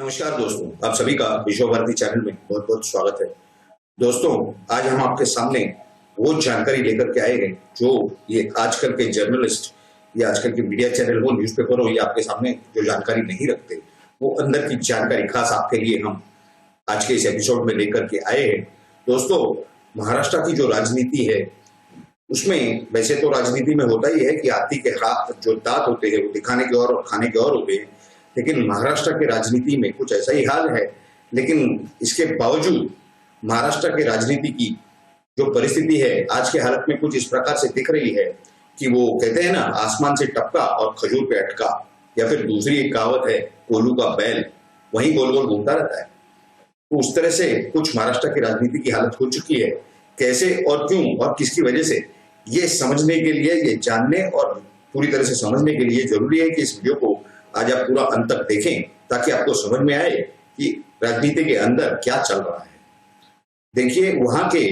नमस्कार दोस्तों, आप सभी का विश्व भारती चैनल में बहुत बहुत स्वागत है। दोस्तों, आज हम आपके सामने वो जानकारी लेकर के आए हैं जो ये आजकल के जर्नलिस्ट या आजकल के मीडिया चैनल हो, न्यूज़पेपर हो, ये आपके सामने जो जानकारी नहीं रखते, वो अंदर की जानकारी खास आपके लिए हम आज के इस एपिसोड में लेकर के आए हैं। दोस्तों, महाराष्ट्र की जो राजनीति है उसमें वैसे तो राजनीति में होता ही है कि हाथी के हाथ जो दांत होते हैं वो दिखाने के और खाने के और होते हैं, लेकिन महाराष्ट्र की राजनीति में कुछ ऐसा ही हाल है। लेकिन इसके बावजूद महाराष्ट्र की राजनीति की जो परिस्थिति है आज के हालत में कुछ इस प्रकार से दिख रही है कि वो कहते हैं ना, आसमान से टपका और खजूर पे अटका, या फिर दूसरी एक कहावत है, कोल्हू का बैल वहीं गोल गोल घूमता रहता है। तो उस तरह से कुछ महाराष्ट्र की राजनीति की हालत हो चुकी है। कैसे और क्यों और किसकी वजह से, ये समझने के लिए, ये जानने और पूरी तरह से समझने के लिए जरूरी है कि इस वीडियो को आज आप पूरा अंत तक देखें, ताकि आपको समझ में आए कि राजनीति के अंदर क्या चल रहा है। देखिए, वहां के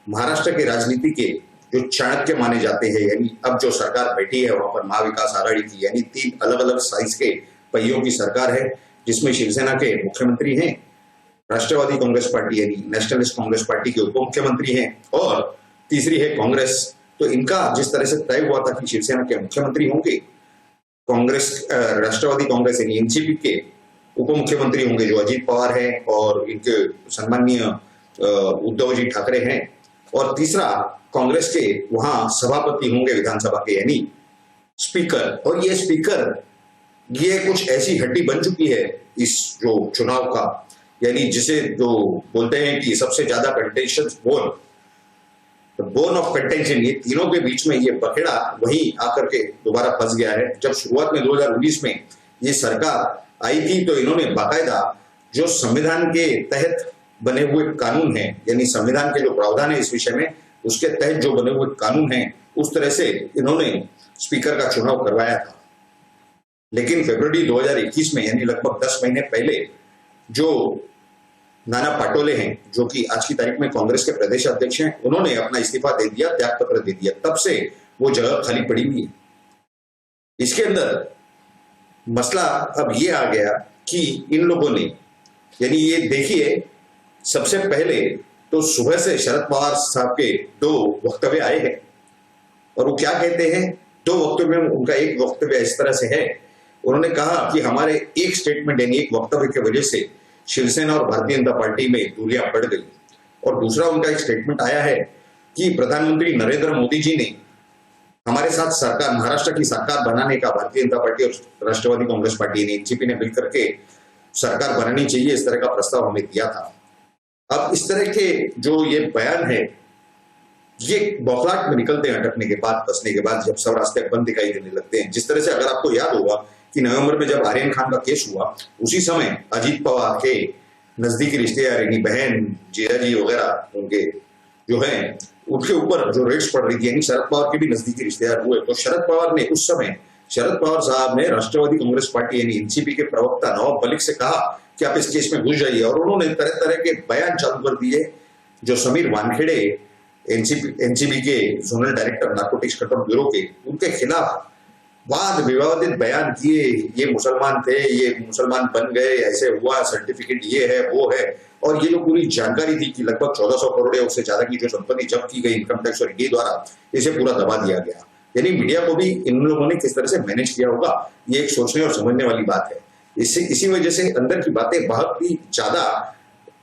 महाराष्ट्र के राजनीति के जो चाणक्य माने जाते हैं, यानी अब जो सरकार बैठी है वहां पर महाविकास आघाड़ी की, यानी 3 अलग अलग साइज के पहियों की सरकार है, जिसमें शिवसेना के मुख्यमंत्री हैं, राष्ट्रवादी कांग्रेस पार्टी यानी नेशनलिस्ट कांग्रेस पार्टी के उप मुख्यमंत्री हैं, और तीसरी है कांग्रेस। तो इनका जिस तरह से तय हुआ था कि शिवसेना के मुख्यमंत्री होंगे, कांग्रेस राष्ट्रवादी कांग्रेस यानी एनसीपी के उप मुख्यमंत्री होंगे जो अजीत पवार हैं, और इनके सम्माननीय उद्धव जी ठाकरे हैं, और तीसरा कांग्रेस के वहां सभापति होंगे विधानसभा के, यानी स्पीकर। और ये स्पीकर, ये कुछ ऐसी हड्डी बन चुकी है इस जो चुनाव का, यानी जिसे जो बोलते हैं कि सबसे ज्यादा कंटेंशन बोन ऑफ कंटेंशन, ये तीनों के बीच में ये बखेड़ा वहीं आकर के दोबारा फंस गया है। जब शुरुआत में 2019 में ये सरकार आई थी तो इन्होंने बाकायदा जो संविधान के तहत बने हुए कानून हैं, यानी संविधान के जो प्रावधान है इस विषय में, उसके तहत जो बने हुए कानून हैं, उस तरह से इन्होंने स्पीकर का चुनाव करवाया था। लेकिन फरवरी 2021 में, यानी लगभग 10 महीने पहले, जो नाना पाटोले हैं, जो कि आज की तारीख में कांग्रेस के प्रदेश अध्यक्ष हैं, उन्होंने अपना इस्तीफा दे दिया, त्याग पत्र दे दिया। तब से वो जगह खाली पड़ी हुई है। इसके अंदर मसला अब ये आ गया कि इन लोगों ने, यानी ये देखिए, सबसे पहले तो सुबह से शरद पवार साहब के 2 वक्तव्य आए हैं, और वो क्या कहते हैं 2 वक्तव्य में, उनका एक वक्तव्य इस तरह से है, उन्होंने कहा कि हमारे एक स्टेटमेंट यानी एक वक्तव्य की वजह से शिवसेना और भारतीय जनता पार्टी में दूरियां बढ़ गई। और दूसरा उनका एक स्टेटमेंट आया है कि प्रधानमंत्री नरेंद्र मोदी जी ने हमारे साथ सरकार, महाराष्ट्र की सरकार बनाने का, भारतीय जनता पार्टी और राष्ट्रवादी कांग्रेस पार्टी ने, एनसीपी ने मिलकर के सरकार बनानी चाहिए, इस तरह का प्रस्ताव हमें दिया था। अब इस तरह के जो ये बयान है, ये बौखलाहट में निकलते हैं अटकने के बाद, फंसने के बाद, जब सब रास्ते बंद दिखाई देने लगते हैं। जिस तरह से, अगर आपको याद होगा कि नवंबर में जब आर्यन खान का केस हुआ, उसी समय अजीत पवार के नजदीकी रिश्तेदार यानी बहन, जीजाजी वगैरह उनके जो हैं, उनके ऊपर जो रेड्स पड़ रही थी, यानी शरद पवार के भी नजदीकी रिश्तेदार हुए। तो शरद पवार ने उस समय, शरद पवार साहब ने राष्ट्रवादी कांग्रेस पार्टी यानी एनसीपी के प्रवक्ता नवाब मलिक से कहा कि आप इस केस में घुस जाइए, और उन्होंने तरह तरह के बयान चालू कर दिए। जो समीर वानखेड़े एनसीबी के zonal director narcotics control bureau के, उनके खिलाफ वाद विवादित बयान किए, ये मुसलमान थे, ये मुसलमान बन गए, ऐसे हुआ, सर्टिफिकेट ये है वो है, और ये जो पूरी जानकारी थी कि लगभग 1400 करोड़ या उससे ज्यादा की जो संपत्ति जब्त की गई इनकम टैक्स और ईडी द्वारा, इसे पूरा दबा दिया गया। यानी मीडिया को भी इन लोगों ने किस तरह से मैनेज किया होगा, ये एक सोचने और समझने वाली बात है। इसी वजह से अंदर की बातें बहुत ही ज्यादा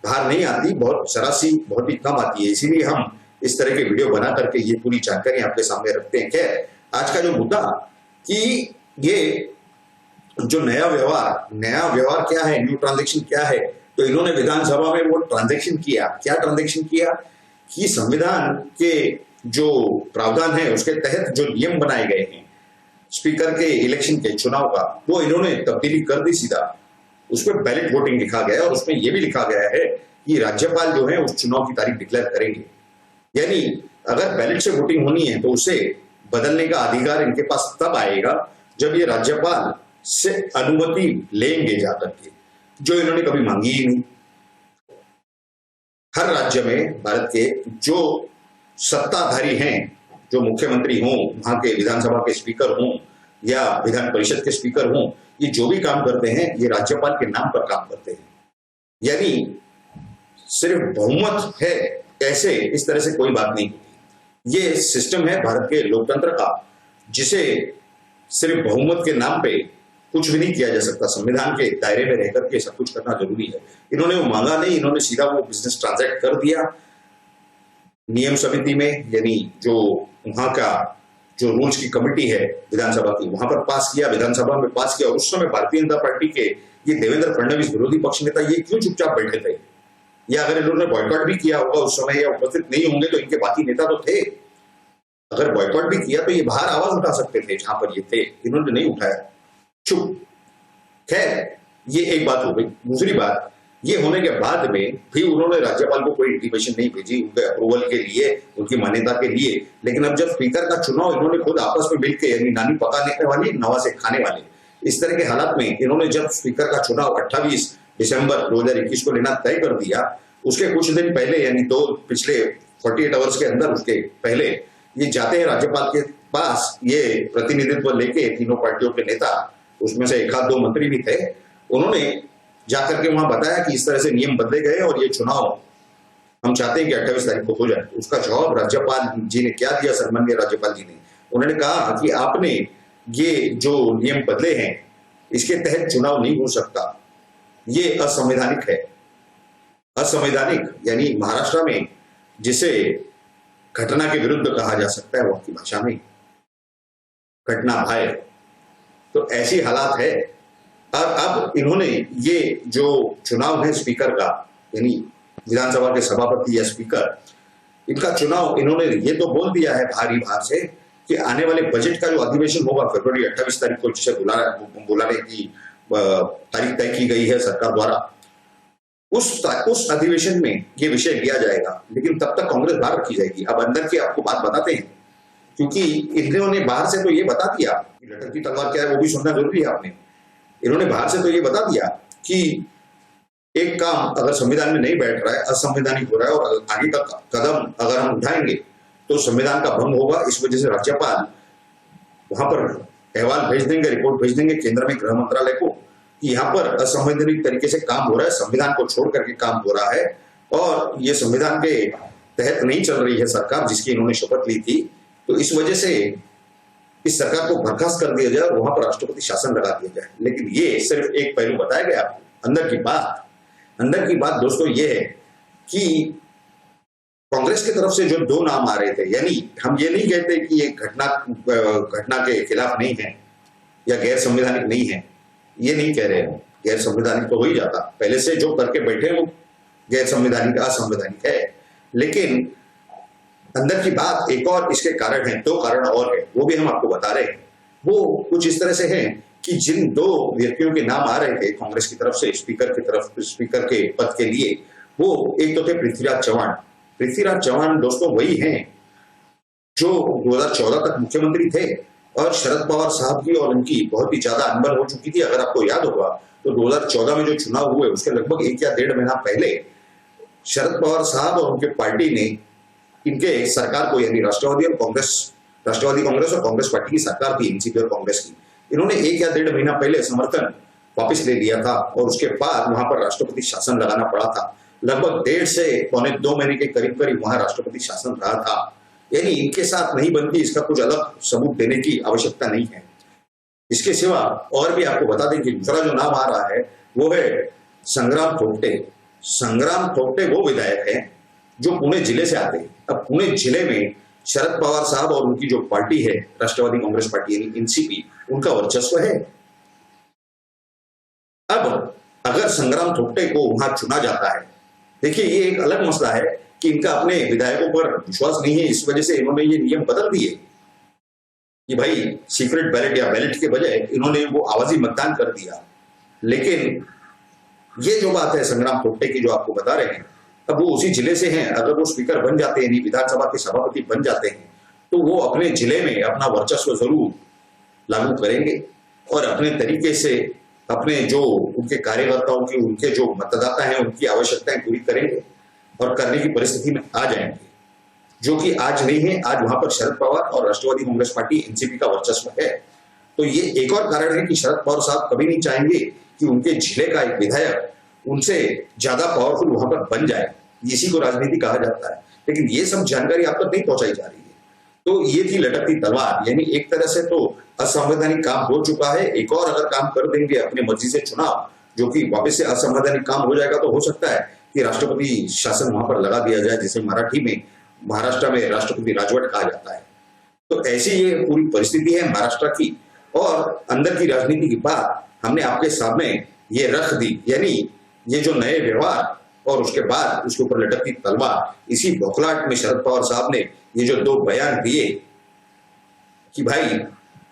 बाहर नहीं आती, बहुत सरासी, बहुत ही कम आती है। इसीलिए हम इस तरह के वीडियो बना करके ये पूरी जानकारी आपके सामने रखते हैं। खैर, आज का जो मुद्दा कि ये जो नया व्यवहार क्या है, न्यू ट्रांजैक्शन क्या है, तो इन्होंने विधानसभा में वो ट्रांजैक्शन किया। क्या ट्रांजैक्शन किया कि संविधान के जो प्रावधान है उसके तहत जो नियम बनाए गए हैं स्पीकर के इलेक्शन के चुनाव का, वो इन्होंने तब्दीली कर दी सीधा। उसमें बैलेट वोटिंग लिखा गया है, और उसमें यह भी लिखा गया है कि राज्यपाल जो है उस चुनाव की तारीख डिक्लेयर करेंगे। यानी अगर बैलेट से वोटिंग होनी है तो उसे बदलने का अधिकार इनके पास तब आएगा जब ये राज्यपाल से अनुमति लेंगे जाकर के, जो इन्होंने कभी मांगी ही नहीं। हर राज्य में भारत के जो सत्ताधारी हैं, जो मुख्यमंत्री हों, वहां के विधानसभा के स्पीकर हों या विधान परिषद के स्पीकर हों, ये जो भी काम करते हैं ये राज्यपाल के नाम पर काम करते हैं। यानी सिर्फ बहुमत है ऐसे इस तरह से कोई बात नहीं होती। ये सिस्टम है भारत के लोकतंत्र का, जिसे सिर्फ बहुमत के नाम पे कुछ भी नहीं किया जा सकता। संविधान के दायरे में रहकर के सब कुछ करना जरूरी है। इन्होंने वो मांगा नहीं, इन्होंने सीधा वो बिजनेस ट्रांजैक्ट कर दिया नियम समिति में, यानी जो वहां का जो रूल्स की कमेटी है विधानसभा की, वहां पर पास किया, विधानसभा में पास किया। और उस समय भारतीय जनता पार्टी के ये देवेंद्र फडणवीस विरोधी पक्ष नेता ये क्यों चुपचाप बैठे थे? या अगर इन्होंने बॉयकॉट भी किया होगा उस समय या उपस्थित नहीं होंगे तो इनके बाकी नेता तो थे। अगर बॉयकॉट भी किया तो ये बाहर आवाज उठा सकते थे जहां पर ये थे, इन्होंने नहीं उठाया, चुप। खैर, ये एक बात हो गई। दूसरी बात, ये होने के बाद में भी उन्होंने राज्यपाल को कोई इंटीमेशन नहीं भेजी उनके अप्रूवल के लिए, उनकी मान्यता के लिए। लेकिन अब जब स्पीकर का चुनाव इन्होंने खुद आपस में मिलकर, यानी नानी पकाने वाली नवा से खाने वाले, इस तरह के हालात में इन्होंने जब स्पीकर का चुनाव 28 दिसंबर 2021 को लेना तय कर दिया, उसके कुछ दिन पहले यानी पिछले 48 आवर्स के अंदर उसके पहले ये जाते हैं राज्यपाल के पास, ये प्रतिनिधित्व लेके तीनों पार्टियों के नेता, उसमें से एक आध दो मंत्री भी थे, उन्होंने जाकर के वहां बताया कि इस तरह से नियम बदले गए और ये चुनाव हम चाहते हैं कि 28 तारीख को हो जाए। उसका जवाब राज्यपाल जी ने क्या दिया? सम्माननीय राज्यपाल जी ने उन्होंने कहा कि आपने ये जो नियम बदले हैं इसके तहत चुनाव नहीं हो सकता, ये असंवैधानिक है। असंवैधानिक यानी महाराष्ट्र में जिसे घटना के विरुद्ध कहा जा सकता है, वहां की भाषा में घटना भाई। तो ऐसी हालात है। और अब इन्होंने ये जो चुनाव है स्पीकर का, यानी विधानसभा के सभापति या स्पीकर, इनका चुनाव इन्होंने ये तो बोल दिया है भारी भार से कि आने वाले बजट का जो अधिवेशन होगा फरवरी 28 तारीख को, जिसे बुलाने की तारीख तय की गई है सरकार द्वारा, उस अधिवेशन में ये विषय लिया जाएगा। लेकिन तब तक कांग्रेस बाहर रखी जाएगी। अब अंदर की आपको बात बताते हैं, क्योंकि इन्होंने बाहर से तो ये बता दिया, लटकती तलवार क्या है वो भी सुनना जरूरी है आपने। इन्होंने बाहर से तो ये बता दिया कि एक काम अगर संविधान में नहीं बैठ रहा है, असंवैधानिक हो रहा है और आगे का कदम अगर हम उठाएंगे तो संविधान का भंग होगा। इस वजह से राज्यपाल वहां पर अहवाल भेज देंगे, रिपोर्ट भेज देंगे केंद्र में गृह मंत्रालय को कि यहाँ पर असंवैधानिक तरीके से काम हो रहा है, संविधान को छोड़ करके काम हो रहा है और ये संविधान के तहत नहीं चल रही है सरकार जिसकी इन्होंने शपथ ली थी। तो इस वजह से इस सरकार को बर्खास्त कर दिया जाए और वहां पर राष्ट्रपति शासन लगा दिया जाए। लेकिन ये सिर्फ एक पहलू बताया गया आपको। अंदर की बात दोस्तों ये है कि कांग्रेस की तरफ से जो दो नाम आ रहे थे, यानी हम ये नहीं कहते कि ये घटना के खिलाफ नहीं है या गैर संवैधानिक नहीं है, ये नहीं कह रहे हैं। गैर संवैधानिक तो हो ही जाता, पहले से जो करके बैठे वो गैर संवैधानिक असंवैधानिक है। लेकिन अंदर की बात एक और इसके कारण है, दो कारण और है, वो भी हम आपको बता रहे हैं। वो कुछ इस तरह से हैं कि जिन दो व्यक्तियों के नाम आ रहे थे कांग्रेस की तरफ से स्पीकर के पद के लिए, वो एक तो थे पृथ्वीराज चौहान। पृथ्वीराज चौहान दोस्तों वही हैं जो 2014 तक मुख्यमंत्री थे और शरद पवार साहब की और उनकी बहुत ही ज्यादा अनबन हो चुकी थी। अगर आपको याद होगा तो 2014 में जो चुनाव हुए उसके लगभग 1 या 1.5 महीना पहले शरद पवार साहब और उनके पार्टी ने इनके सरकार को, यानी राष्ट्रवादी कांग्रेस और कांग्रेस पार्टी की सरकार थी एनसीपी और कांग्रेस की, इन्होंने 1 या 1.5 महीना पहले समर्थन वापस ले लिया था और उसके बाद वहां पर राष्ट्रपति शासन लगाना पड़ा था। लगभग 1.5 से 1.25 महीने के करीब वहां राष्ट्रपति शासन रहा था। यानी इनके साथ नहीं बनती, इसका कुछ अलग सबूत देने की आवश्यकता नहीं है। इसके सिवा और भी आपको बता दें कि दूसरा जो नाम आ रहा है वो है संग्राम थोपटे। संग्राम थोपटे वो विधायक हैं जो पुणे जिले से आते हैं। अब पुणे जिले में शरद पवार साहब और उनकी जो पार्टी है राष्ट्रवादी कांग्रेस पार्टी यानी एनसीपी, उनका वर्चस्व है। अब अगर संग्राम थोपटे को वहां चुना जाता है, देखिए ये एक अलग मसला है कि इनका अपने विधायकों पर विश्वास नहीं है, इस वजह से इन्होंने ये नियम बदल दिए कि भाई सीक्रेट बैलेट या बैलेट के बजाय इन्होंने वो आवाजी मतदान कर दिया। लेकिन ये जो बात है संग्राम थोपटे की जो आपको बता रहे हैं, अब वो उसी जिले से हैं। अगर वो स्पीकर बन जाते हैं, विधानसभा के सभापति बन जाते हैं, तो वो अपने जिले में अपना वर्चस्व जरूर लागू करेंगे और अपने तरीके से अपने जो उनके कार्यकर्ताओं की, उनके जो मतदाता हैं, उनकी आवश्यकताएं पूरी करेंगे और करने की परिस्थिति में आ जाएंगे, जो कि आज नहीं है। आज वहां पर शरद पवार और राष्ट्रवादी कांग्रेस पार्टी एनसीपी का वर्चस्व है। तो ये एक और कारण है कि शरद पवार साहब कभी नहीं चाहेंगे कि उनके जिले का एक विधायक उनसे ज्यादा पावरफुल वहां पर बन जाए। इसी को राजनीति कहा जाता है, लेकिन ये सब जानकारी आप तक नहीं पहुंचाई जा रही है। तो ये थी लटकती तलवार, यानी एक तरह से तो असंवैधानिक काम हो चुका है, एक और अगर काम कर देंगे अपनी मर्जी से चुनाव, जो कि वापस से असंवैधानिक काम हो जाएगा, तो हो सकता है कि राष्ट्रपति शासन वहां पर लगा दिया जाए, जिसे मराठी में महाराष्ट्र में राष्ट्रपति राजवट कहा जाता है। तो ऐसी ये पूरी परिस्थिति है महाराष्ट्र की, और अंदर की राजनीति की बात हमने आपके सामने ये रख दी, यानी ये जो नए व्यवहार और उसके बाद उसके ऊपर लटकती तलवार, इसी बौखलाहट में शरद पवार साहब ने ये जो 2 बयान दिए कि भाई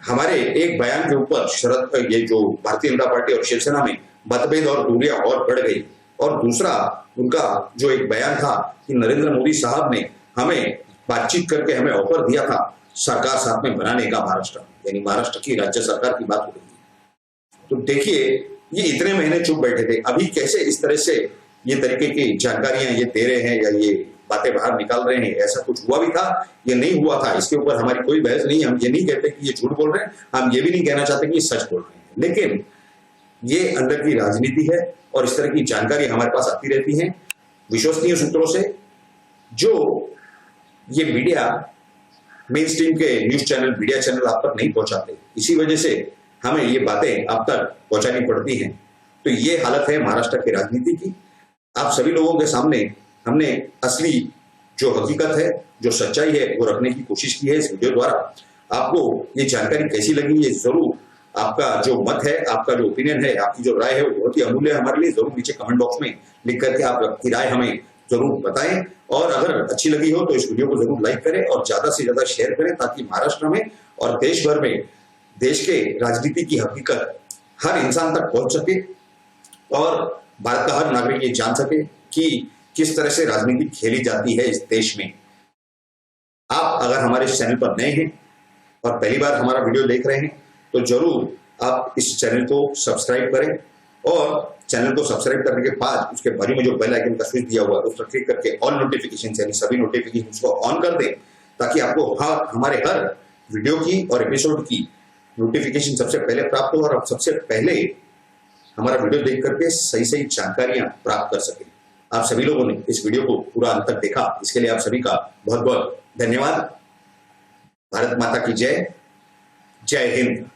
हमारे एक बयान के ऊपर ये जो भारतीय जनता पार्टी और शिवसेना में मतभेद और दूरियां और बढ़ गई, और दूसरा उनका जो एक बयान था कि नरेंद्र मोदी साहब ने हमें बातचीत करके हमें ऑफर दिया था सरकार साथ में बनाने का महाराष्ट्र, यानी महाराष्ट्र की राज्य सरकार की बात हो रही है। तो देखिए ये इतने महीने चुप बैठे थे, अभी कैसे इस तरह से ये तरीके की जानकारियां ये दे रहे हैं या ये बातें बाहर निकाल रहे हैं। ऐसा कुछ हुआ भी था, ये नहीं हुआ था, इसके ऊपर हमारी कोई बहस नहीं। हम ये नहीं कहते कि ये झूठ बोल रहे हैं, हम ये भी नहीं कहना चाहते कि ये सच बोल रहे हैं, लेकिन ये अंदर की राजनीति है और इस तरह की जानकारी हमारे पास आती रहती है विश्वसनीय सूत्रों से, जो ये मीडिया मेन स्ट्रीम के न्यूज चैनल मीडिया चैनल आप तक नहीं पहुंचाते। इसी वजह से हमें ये बातें आप तक पहुंचानी पड़ती हैं। तो ये हालत है महाराष्ट्र की राजनीति की। आप सभी लोगों के सामने हमने असली जो हकीकत है, जो सच्चाई है, वो रखने की कोशिश की है इस वीडियो द्वारा। आपको ये जानकारी कैसी लगी, ये जरूर आपका जो मत है, आपका जो ओपिनियन है, आपकी जो राय है, वो बहुत ही अमूल्य है हमारे लिए। जरूर नीचे कमेंट बॉक्स में लिख करके आप आपकी राय हमें जरूर बताएं, और अगर अच्छी लगी हो तो इस वीडियो को जरूर लाइक करें और ज्यादा से ज्यादा शेयर करें, ताकि महाराष्ट्र में और देश भर में देश के राजनीति की हकीकत हर इंसान तक पहुंच सके और भारत का हर नागरिक ये जान सके कि किस तरह से राजनीति खेली जाती है इस देश में। आप अगर हमारे इस चैनल पर नए हैं और पहली बार हमारा वीडियो देख रहे हैं, तो जरूर आप इस चैनल को सब्सक्राइब करें, और चैनल को सब्सक्राइब करने के बाद उसके बाजू में जो बेल आइकन का स्विच दिया हुआ है उस पर क्लिक करके ऑल नोटिफिकेशन यानी सभी नोटिफिकेशन को ऑन कर दें, ताकि आपको हमारे हर वीडियो की और एपिसोड की नोटिफिकेशन सबसे पहले प्राप्त हो और आप सबसे पहले हमारा वीडियो देख करके सही सही जानकारियां प्राप्त कर सकें। आप सभी लोगों ने इस वीडियो को पूरा अंत तक देखा, इसके लिए आप सभी का बहुत बहुत धन्यवाद। भारत माता की जय, जय हिंद।